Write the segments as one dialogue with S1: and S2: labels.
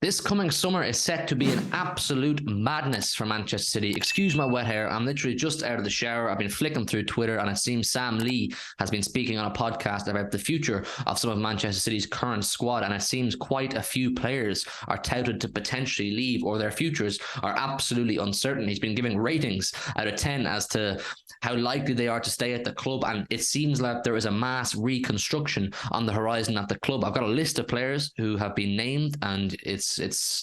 S1: This coming summer is set to be an absolute madness for Manchester City. Excuse my wet hair. I'm literally just out of the shower. I've been flicking through Twitter, and it seems Sam Lee has been speaking on a podcast about the future of some of Manchester City's current squad, and it seems quite a few players are touted to potentially leave, or their futures are absolutely uncertain. He's been giving ratings out of 10 as to how likely they are to stay at the club, and it seems like there is a mass reconstruction on the horizon at the club. I've got a list of players who have been named, and it's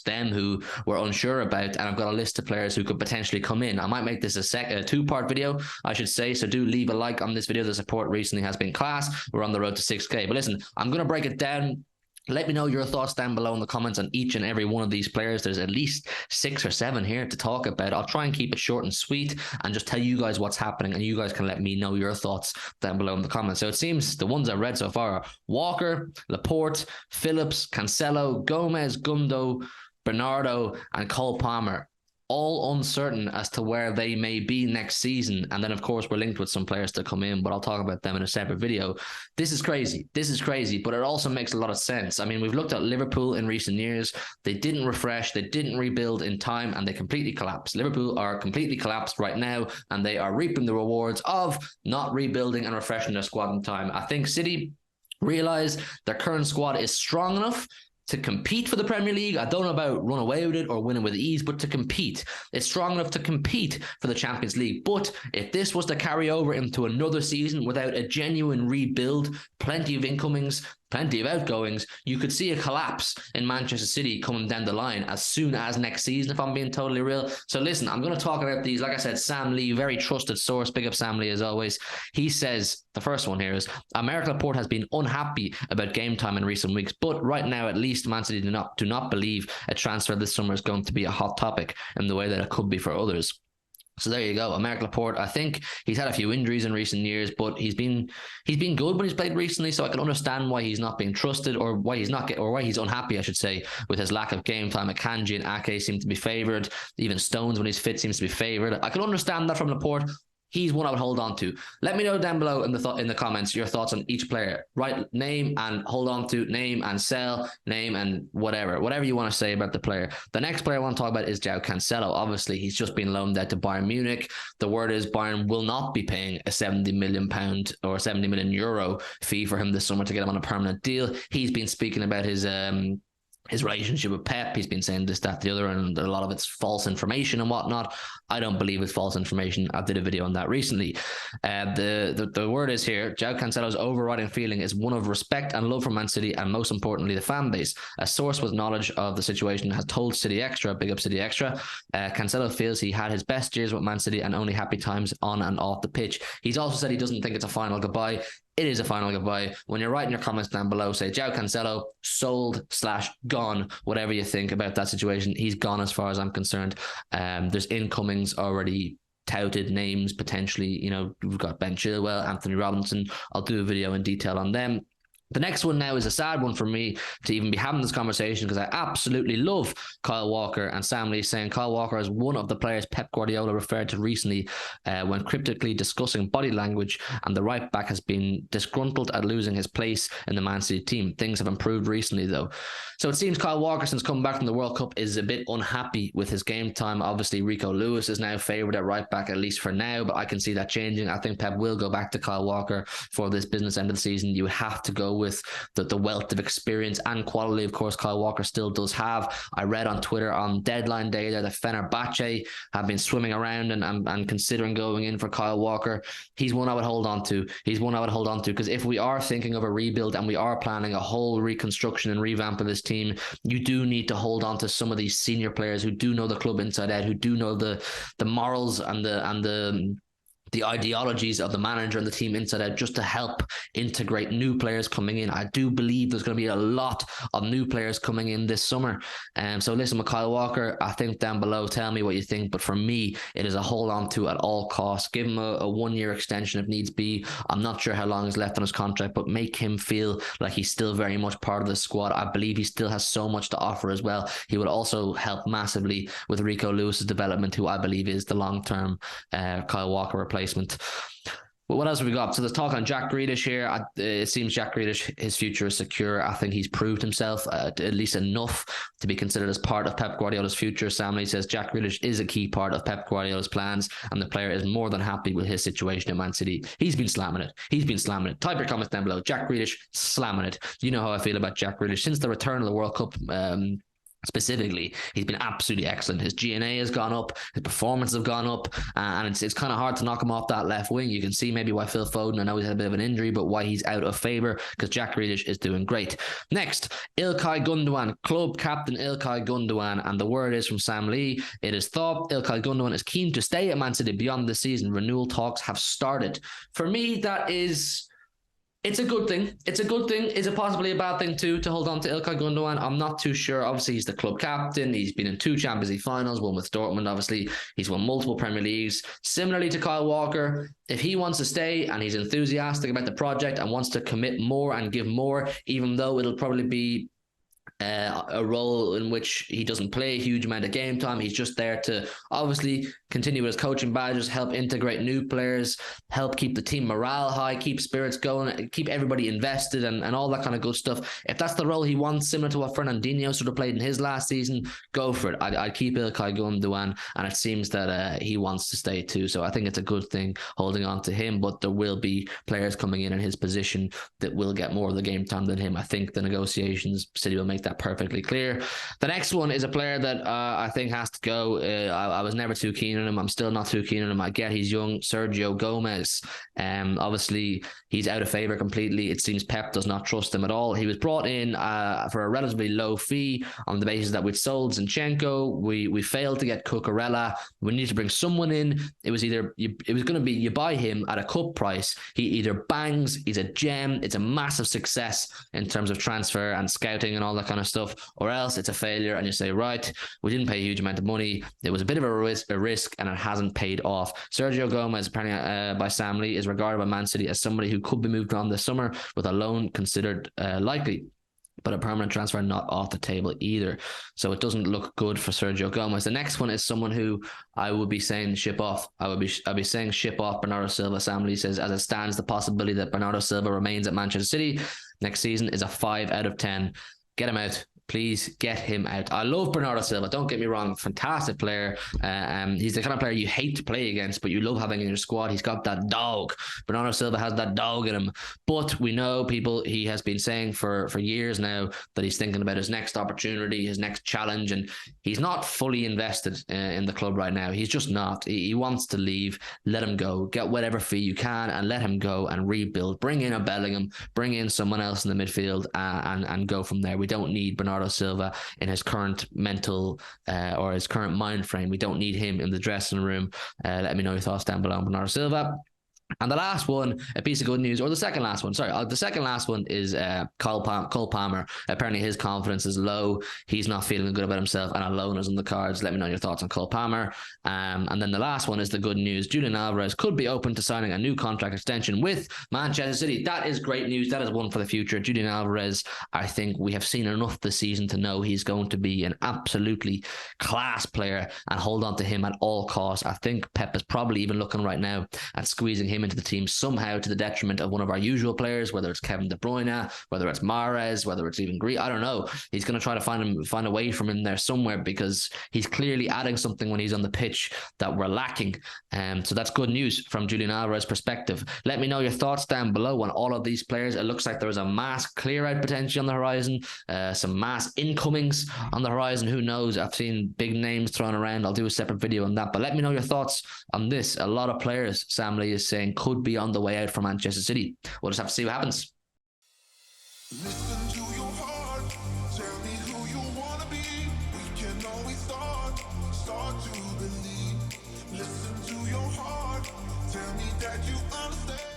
S1: them who we're unsure about, and I've got a list of players who could potentially come in. I might make this a two-part video, I should say, so do leave a like on this video. The support recently has been class. We're on the road to 6K. But listen, I'm going to break it down. Let me know your thoughts down below in the comments on each and every one of these players. There's at least 6 or 7 here to talk about. I'll try and keep it short and sweet and just tell you guys what's happening, and you guys can let me know your thoughts down below in the comments. So it seems the ones I've read so far are Walker, Laporte, Phillips, Cancelo, Gomez, Gundo, Bernardo, and Cole Palmer. All uncertain as to where they may be next season. And then, of course, we're linked with some players to come in, but I'll talk about them in a separate video. This is crazy. This is crazy, but it also makes a lot of sense. I mean, we've looked at Liverpool in recent years. They didn't refresh, they didn't rebuild in time, and they completely collapsed. Liverpool are completely collapsed right now, and they are reaping the rewards of not rebuilding and refreshing their squad in time. I think City realize their current squad is strong enough to compete for the Premier League. I don't know about run away with it or win it with ease, but to compete. It's strong enough to compete for the Champions League. But if this was to carry over into another season without a genuine rebuild, plenty of incomings, plenty of outgoings, you could see a collapse in Manchester City coming down the line as soon as next season, if I'm being totally real. So listen, I'm going to talk about these. Like I said, Sam Lee, very trusted source. Big up Sam Lee as always. He says, the first one here is, American Laporte has been unhappy about game time in recent weeks, but right now at least Man City do not believe a transfer this summer is going to be a hot topic in the way that it could be for others. So there you go. American Laporte, I think he's had a few injuries in recent years, but he's been good when he's played recently, so I can understand why he's not being trusted, or why he's unhappy, I should say, with his lack of game time. Akanji and Ake seem to be favoured. Even Stones, when he's fit, seems to be favoured. I can understand that from Laporte. He's one I would hold on to. Let me know down below in the comments your thoughts on each player. Write name and hold on to, name and sell, name and whatever you want to say about the player. The next player I want to talk about is João Cancelo. Obviously, he's just been loaned out to Bayern Munich. The word is Bayern will not be paying a £70 million or €70 million fee for him this summer to get him on a permanent deal. He's been speaking about his relationship with Pep. He's been saying this, that, the other, and a lot of it's false information and whatnot. I don't believe it's false information. I did a video on that recently. The word is here, João Cancelo's overriding feeling is one of respect and love for Man City, and most importantly, the fan base. A source with knowledge of the situation has told City Extra, big up City Extra, Cancelo feels he had his best years with Man City and only happy times on and off the pitch. He's also said he doesn't think it's a final goodbye. It is a final goodbye. When you're writing your comments down below, say João Cancelo sold/gone, whatever you think about that situation. He's gone as far as I'm concerned. There's incomings already touted, names potentially. You know, we've got Ben Chilwell, Anthony Robinson. I'll do a video in detail on them. The next one now is a sad one for me to even be having this conversation, because I absolutely love Kyle Walker, and Sam Lee saying Kyle Walker is one of the players Pep Guardiola referred to recently when cryptically discussing body language, and the right back has been disgruntled at losing his place in the Man City team. Things have improved recently though. So it seems Kyle Walker, since coming back from the World Cup, is a bit unhappy with his game time. Obviously Rico Lewis is now favoured at right back, at least for now, but I can see that changing. I think Pep will go back to Kyle Walker for this business end of the season. You have to go with the wealth of experience and quality, of course, Kyle Walker still does have. I read on Twitter on deadline day that Fenerbahce have been swimming around and considering going in for Kyle Walker. He's one I would hold on to. Because if we are thinking of a rebuild and we are planning a whole reconstruction and revamp of this team, you do need to hold on to some of these senior players who do know the club inside out, who do know the morals and the ideologies of the manager and the team inside out, just to help integrate new players coming in. I do believe there's going to be a lot of new players coming in this summer. So listen, with Kyle Walker, I think down below, tell me what you think. But for me, it is a hold on to at all costs. Give him a 1-year extension if needs be. I'm not sure how long is left on his contract, but make him feel like he's still very much part of the squad. I believe he still has so much to offer as well. He would also help massively with Rico Lewis's development, who I believe is the long-term Kyle Walker replacement. Well, what else have we got? So there's talk on Jack Grealish here. It seems Jack Grealish, his future is secure. I think he's proved himself at least enough to be considered as part of Pep Guardiola's future. Sam Lee says Jack Grealish is a key part of Pep Guardiola's plans, and the player is more than happy with his situation at Man City. He's been slamming it. Type your comments down below. Jack Grealish slamming it. You know how I feel about Jack Grealish since the return of the World Cup. Specifically, he's been absolutely excellent. His GNA has gone up, his performances have gone up, and it's kind of hard to knock him off that left wing. You can see maybe why Phil Foden, I know he's had a bit of an injury, but why he's out of favour, because Jack Grealish is doing great. Next, Ilkay Gundogan, club captain Ilkay Gundogan, and the word is from Sam Lee. It is thought Ilkay Gundogan is keen to stay at Man City beyond the season. Renewal talks have started. For me, that is... It's a good thing. It's a good thing. Is it possibly a bad thing too to hold on to Ilkay Gundogan? I'm not too sure. Obviously, he's the club captain. He's been in 2 Champions League finals, one with Dortmund, obviously. He's won multiple Premier Leagues. Similarly to Kyle Walker, if he wants to stay and he's enthusiastic about the project and wants to commit more and give more, even though it'll probably be a role in which he doesn't play a huge amount of game time. He's just there to obviously continue with his coaching badges, help integrate new players, help keep the team morale high, keep spirits going, keep everybody invested and all that kind of good stuff. If that's the role he wants, similar to what Fernandinho sort of played in his last season, go for it. I'd keep Ilkay Gundogan, and it seems that he wants to stay too. So I think it's a good thing holding on to him, but there will be players coming in his position that will get more of the game time than him. I think the negotiations, City will make that perfectly clear. The next one is a player that I think has to go. I was never too keen on him. I'm still not too keen on him. I get he's young. Sergio Gomez. Obviously, he's out of favour completely. It seems Pep does not trust him at all. He was brought in for a relatively low fee on the basis that we'd sold Zinchenko. We failed to get Cucurella. We need to bring someone in. It was going to be you buy him at a cup price. He either bangs, he's a gem, it's a massive success in terms of transfer and scouting and all that kind of stuff, or else it's a failure and you say, right, we didn't pay a huge amount of money. It was a bit of a risk and it hasn't paid off. Sergio Gomez, apparently by Sam Lee, is regarded by Man City as somebody who could be moved on this summer with a loan considered likely, but a permanent transfer not off the table either. So it doesn't look good for Sergio Gomez. The next one is someone who I would be saying ship off. I'd be saying ship off Bernardo Silva. Sam Lee says, as it stands, the possibility that Bernardo Silva remains at Manchester City next season is a 5 out of 10. Get him out. Please get him out. I love Bernardo Silva. Don't get me wrong. Fantastic player. He's the kind of player you hate to play against, but you love having in your squad. He's got that dog. Bernardo Silva has that dog in him. But we know he has been saying for years now that he's thinking about his next opportunity, his next challenge, and he's not fully invested in the club right now. He's just not. He wants to leave. Let him go. Get whatever fee you can and let him go and rebuild. Bring in a Bellingham. Bring in someone else in the midfield and go from there. We don't need Bernardo Silva in his current mental or his current mind frame. We don't need him in the dressing room. Let me know your thoughts down below on Bernardo Silva. And the last one, a piece of good news, or the second last one, the second last one is Cole Palmer. Apparently his confidence is low. He's not feeling good about himself, and a loan is on the cards. Let me know your thoughts on Cole Palmer. And then the last one is the good news. Julian Alvarez could be open to signing a new contract extension with Manchester City. That is great news. That is one for the future. Julian Alvarez, I think we have seen enough this season to know he's going to be an absolutely class player and hold on to him at all costs. I think Pep is probably even looking right now at squeezing him into the team somehow to the detriment of one of our usual players, whether it's Kevin De Bruyne, whether it's Mahrez, whether it's even Grealish. I don't know. He's going to try to find a way from in there somewhere, because he's clearly adding something when he's on the pitch that we're lacking. So that's good news from Julian Alvarez's perspective. Let me know your thoughts down below on all of these players. It looks like there's a mass clear out potential on the horizon, some mass incomings on the horizon. Who knows? I've seen big names thrown around. I'll do a separate video on that, but let me know your thoughts on this. A lot of players, Sam Lee is saying, could be on the way out for Manchester City. We'll just have to see what happens.
S2: Listen to your heart, tell me who you wanna be. We can always start to believe. Listen to your heart, tell me that you understand.